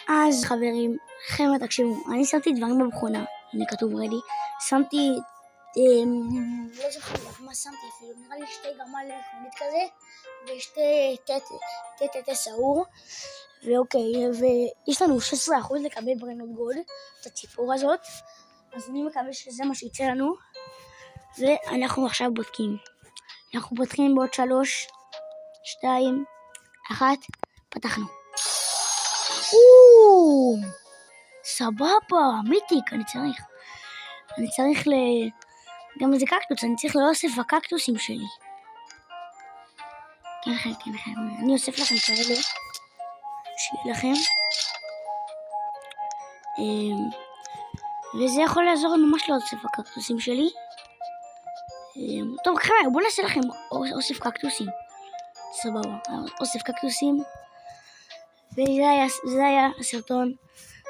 אז חברים, חבר'ה תקשיבו, אני שמתי דברים במכונה, הנה כתוב רדי, שמתי, לא זוכר מה שמתי אפילו, נראה לי שתי גרמל מכונית כזה, ושתי תת סעור, ואוקיי, ויש לנו 16% לקבל ברנות גולד, את הציפור הזאת, אז אני מקווה שזה מה שיצא לנו, ואנחנו עכשיו בודקים. אנחנו פותחים בעוד 3, 2, 1, פתחנו. סבבה, מיתיק, אני צריך גם איזה קקטוס, אני צריך לאוסף הקקטוסים שלי. כן, אני אוסף לכם כאלה, שיהיה לכם. וזה יכול לעזור ממש לאוסף הקקטוסים שלי. טוב, בואו נעשה לכם אוסף קקטוסים. סבבה, אוסף קקטוסים. וזה היה הסרטון.